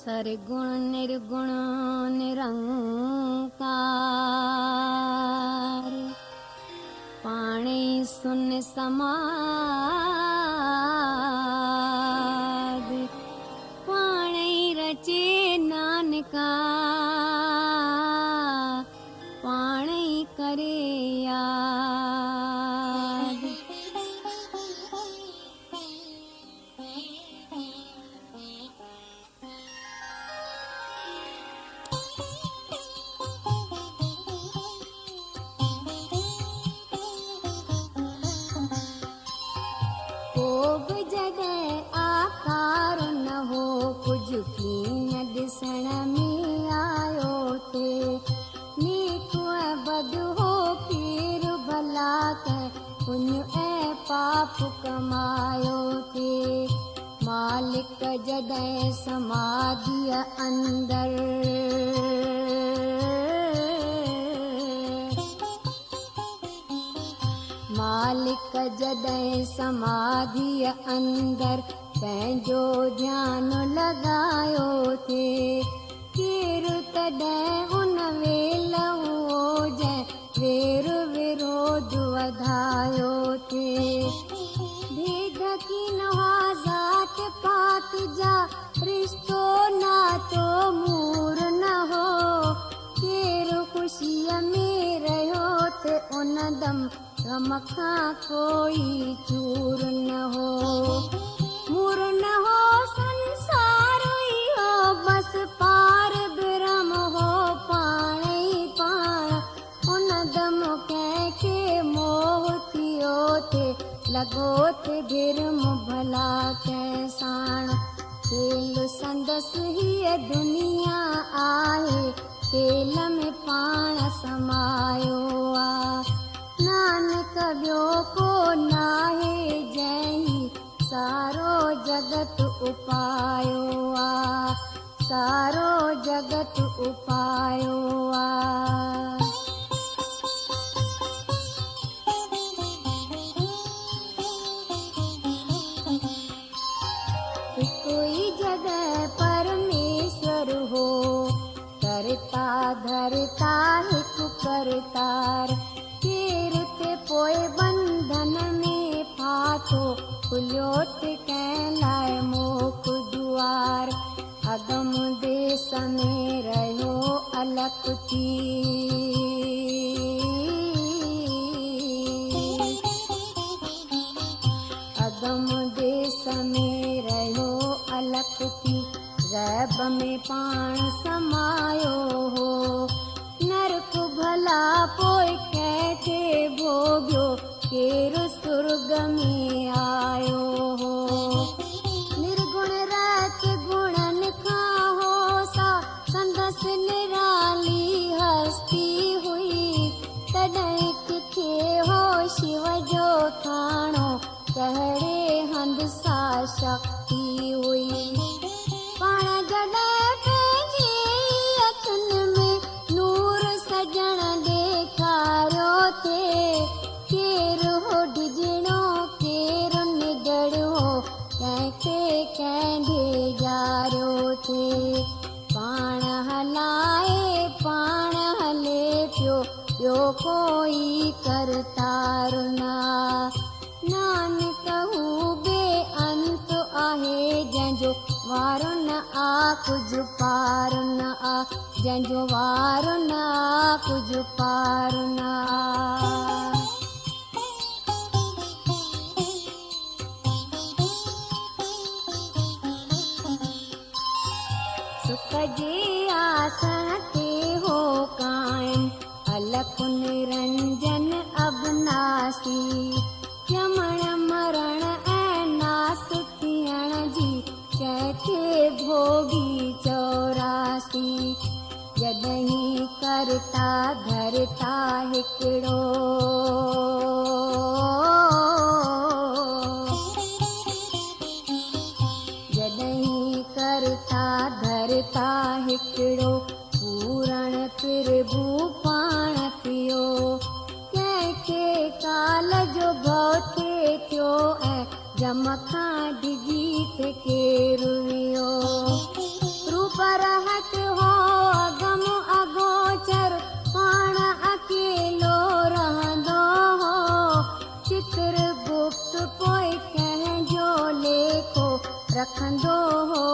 सरगुण निर्गुण निरंकार पाणे सुन समाद पाणे रचे नानका पाणे करे याद। आकार न हो कुछ कीन ॾिसण में आयो थे नीक बद हो पीर भला पुण्य ऐं पाप कमायो थे मालिक जॾहिं समाधीअ अंदर मालिक जॾहिं समाधीअ अंदर पंहिंजो ध्यानु लॻायो थे केरु तॾहिं उन वेल जंहिं वेर विरोध वधायो थे भेद की न ज़ात पात जा रिश्तो नातो मूर न हो केरु ख़ुशीअ में रहियो थे उन दम गम खां कोई चूर न हो मूर न हो संसार ई हो बस पार ब्रह्म हो पाण ई पाण उन दम कंहिंखे मोह थियो थे लॻो थे गिरम भला कंहिं साण खेल संदसि हीअ दुनिया आहे खेल में पाण समायो आहे नानक ॿियो को नाहे जंहिं सारो जगत उपायो आ सारो जगत उपायो आ। कोई जगह परमेश्वर हो करता धरता हिकु करतार केरु ते पोइ बंधन में फाथो खुलियो ते कंहिं लाइ मोख दुआर अगम देश में रहियो अलख थी अगम देश में रहियो अलख थी गैब में पाण समायो हो नरक भला पोइ कंहिंखे भोॻियो केरु सुर्ग में आयो हो निर्गुण रत गुणनि खां हो सा संदसि निराली हस्ती हुई तॾहिं किथे हो शिव जो थाणो कहिड़े हंध सा शक्ति हुई पाण जॾहिं पंहिंजी अखियुनि में नूर सजण ॾेखारियो थे केरु हो डिॼणो केरु निडड़ो कंहिंखे कंहिंजे ॼारियो थे पाण हलाए पाण हले पियो ॿियो कोई करतार न नानक हू बेअंत आहे जंहिंजो वार न आ कुझु पार न आ जंहिंजो वार न आ कुझु पार न आ। सुख जे आसन ते हो कायम अलख निरंजन अविनाशी जमण मरण ऐं नास थियण जी कंहिंखे भोगी 84 जॾहिं करता धरता हिकिड़ो जॾहिं करता धरता हिकिड़ो पूरण प्रभु पाण थियो कंहिंखे काल जो भउ थिए थियो ऐं जम खां डिॼी थे केरु वियो रूप परहट हो अगम अगोचर पाण अकेलो रहंदो हो चित्र गुप्त पोइ कंहिंजो लेखो रखंदो हो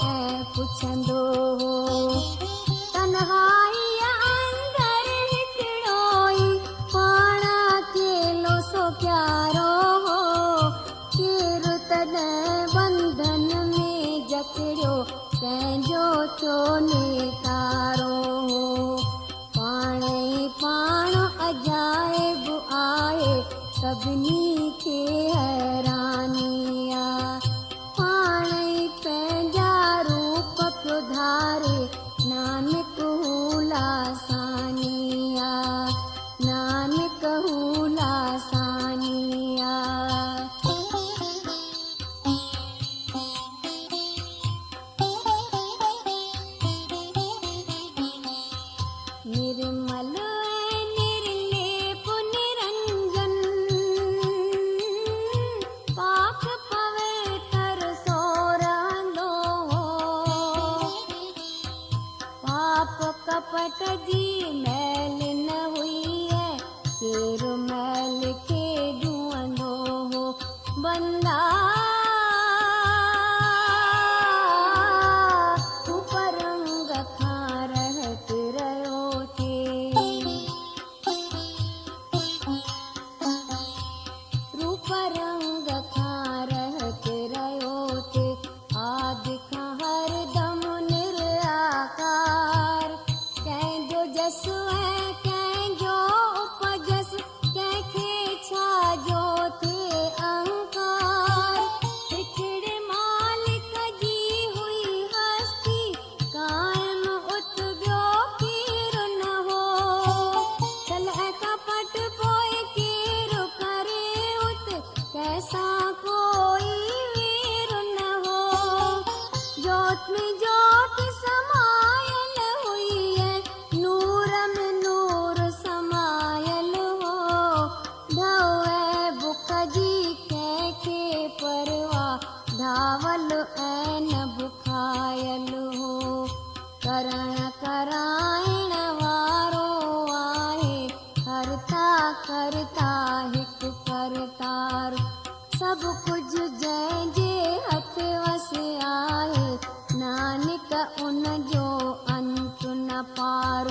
ऐं पुछंदो हो तन्हाईअ अंदर हिकिड़ो ई पाण अकेलो सो प्यारो हो केरु तॾहिं बंधन में जकड़ियो कंहिंजो छो नेतारो हो पाण ई पाण अजाइब आहे सभिनी खे हैरानी आहे पाण ई पंहिंजा रूप पियो धारे नानक हू लासानी आहे नानक हू लासानी आहे निर्मल निर्लेप निरंजन पाक पवित्र सो रहंदो पाप कपट जी मैल न हुई है केरु मैल खे धुअंदो हो बंदा रंग खां रहत रहियो रूप रंग खां रहत रहियो थे आदि खां हरदम निराकार कंहिंजो जस ऐं कंहिंजो उपजस कंहिंखे छाजो थे अहंकार हिकिड़े मालिक जी हुई हस्ती कायम उत ॿियो केरु न हो कलह कपट पोइ केरु करे उत कैसा कोई वीर न हो जोत में जोत समायल हुई है नूर में नूर समायल हो ढवे बुक जी कंहिंखे परवाह धावल ऐं न बुखायल हो करण कराइण वारो आहे हरता करता हिकु करतार सभु कुझु जंहिंजे हथ वस आहे नानक उन जो अंत न पार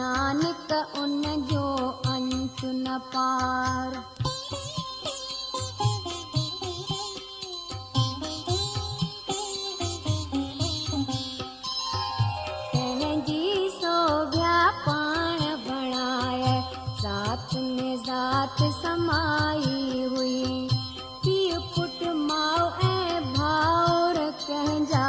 नानक उन जो अंत न पार पंहिंजी सोभ्या पाण बणाए ज़ात में ज़ात समाई हुई पीउ पुटु माउ ऐं भाउर कंहिंजा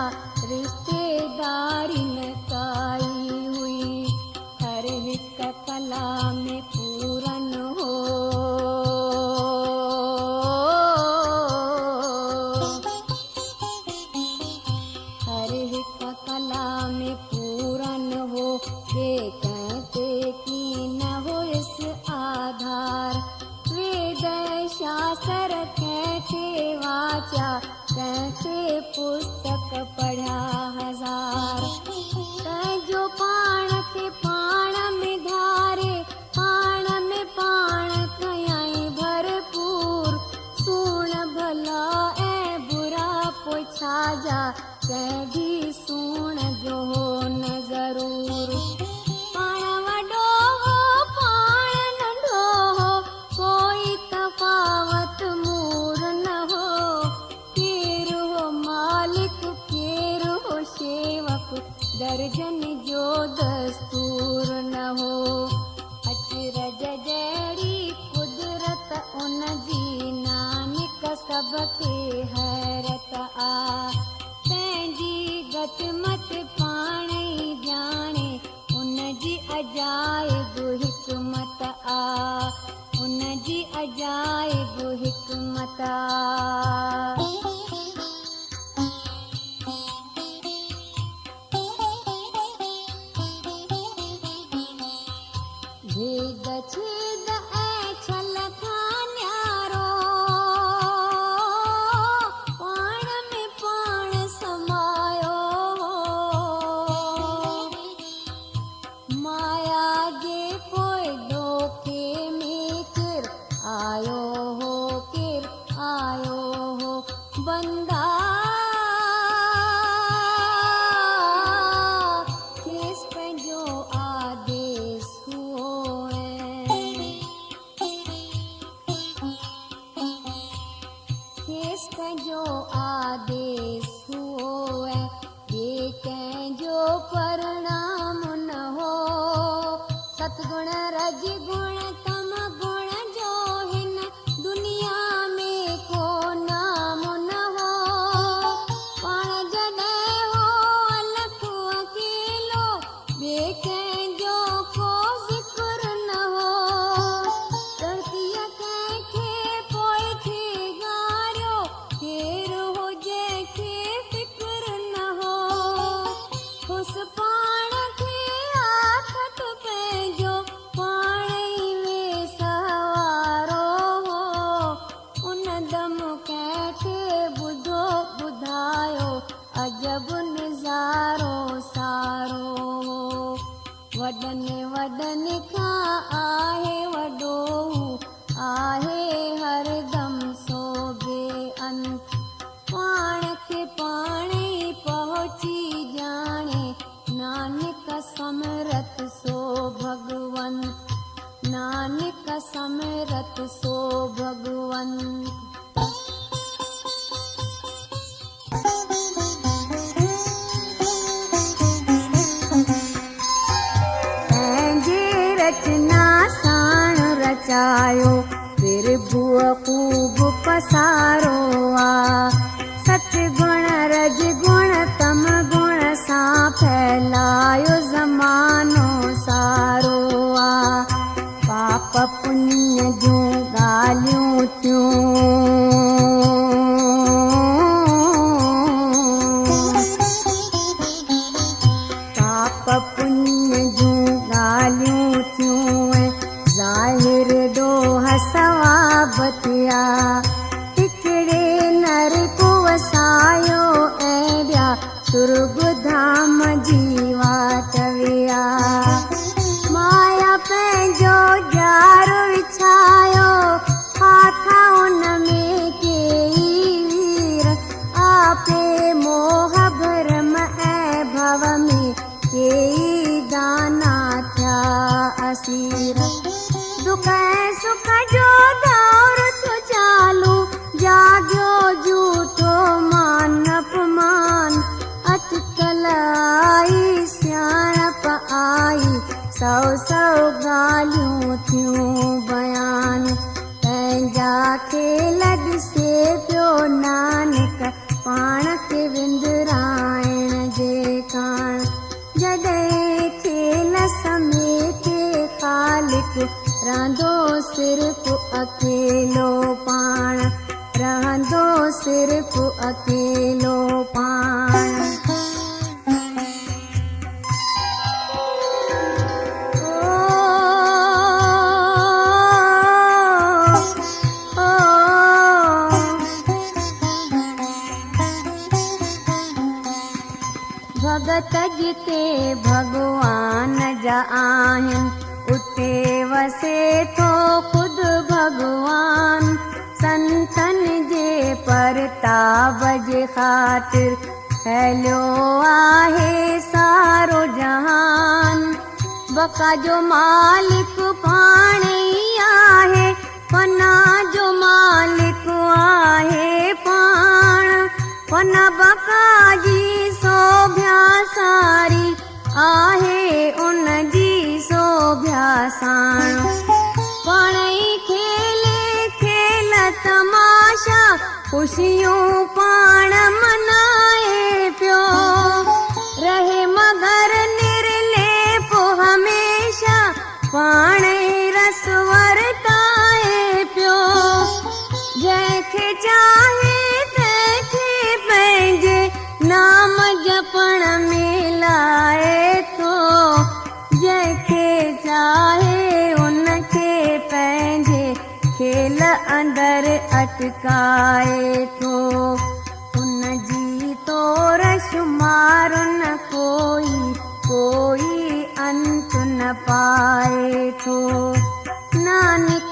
रिश्तेदारी न काई हुई हर हिकु कला में पूरन हो हर हिकु कला में पूरन हो के कहते की न हो इस आधार वेद शास्त्र कहते वाचा कहते पुस्तक पढ़ा हजार जो पाण खे पाण में धारे पाण में पाण कयाई भरपूर सुण भला ऐं बुरा पोछा जा कंहिंजी सुण जो न ज़रूर पाण वॾो हो पाण नंढो हो कोई तफ़ावत मूर न हो केरु हो मालिक केरु हो शेवक दर्जन जो दस्तूर न हो अचरज जहिड़ी कुदरत उन जी नानक सबके हैरत आ पंहिंजी गत मत पाण ई ॼाणे उन जी अजाइब हिकमत आ उन जी अजाइब हिकमत आ भेद छेद ऐं छल खां न्यारो पाण में पाण समायो बंदा खेसि पंहिंजो आदेश हुओ खेसि पंहिंजो आदेश हुओ ॿिए कंहिंजो परिणाम न हो सतगुण रजगुण तम गुण जो हिन दुनिया में को नाम न हो पाण जॾहिं हो अलॻ अकेलो ॿिए कंहिंजो को ज़िक्र न हो धरतीअ कंहिंखे पोइ थे ॻारियो केरु हो जंहिंखे फ़िक्र न हो खुसि पाण खे आख़त पंहिंजो पाण ई में सवारो हो उन दम कंहिंखे ॿुधो ॿुधायो अजब नज़ारो सारो हो वॾनि वॾनि खां आहे वॾो आहे हरदम सोभे अंत पाण खे पाण ई पहुची ॼाणे नानक समरत सो भगवंत नानक समरत सो भगवंत पंहिंजे रचना साण रचायो प्रभुअ ख़ूब पसारो आ सतगुण रजगुण तम गुण सां फैलायो ज़मानो सारो आ पाप पुण्य जूं ॻाल्हियूं थियूं पाप पुण्य जूं ॻाल्हियूं थियूं ज़ाहिर ॾोह सवाब थिया हिकिड़े नर को वसायो ऐं ॿिया सुर्ग धाम जी वाट विया माया पंहिंजो जार विछायो हाथा उन में कई वीर आपे मोह भरम ऐं भव में कई दाना थिया असीर दुख ऐं सुख जो दौर थो चालू जाॻियो झूठो मान अपमान अटकल आई सियाणप आई सौ सौ ॻाल्हियूं थियूं बयान पंहिंजा खेल ॾिसे पियो नानक पाण खे विंदराइण जे काण जॾहिं खेल समेटे ख़ालिक रहंदो सिर्फ़ अकेलो पाण रहंदो सिर्फ़ अकेलो पाण भगत जिते भगवान जा आहिनि उते वसे थो ख़ुदि भगवान संतनि जे परताब जे ख़ातिर फैलियो आहे सारो जहान बका जो मालिक पाण ई आहे पना जो मालिक आहे पाण पना बका जी सोभ्या सारी आहे उन जी सोभ्या साण पाण ई खेले खेल तमाशा ख़ुशियूं पाण मनाए पियो रहे मगर निर्लेप हमेशा पाण ई रस वरताए पियो जंहिंखे चाहे तंहिंखे पंहिंजे नाम जपण में लाए थो जंहिंखे चाहे उनखे पंहिंजे खेल अंदरि अटकाए थो उन जी तोर शुमार न कोई अंत न पाए थो नानक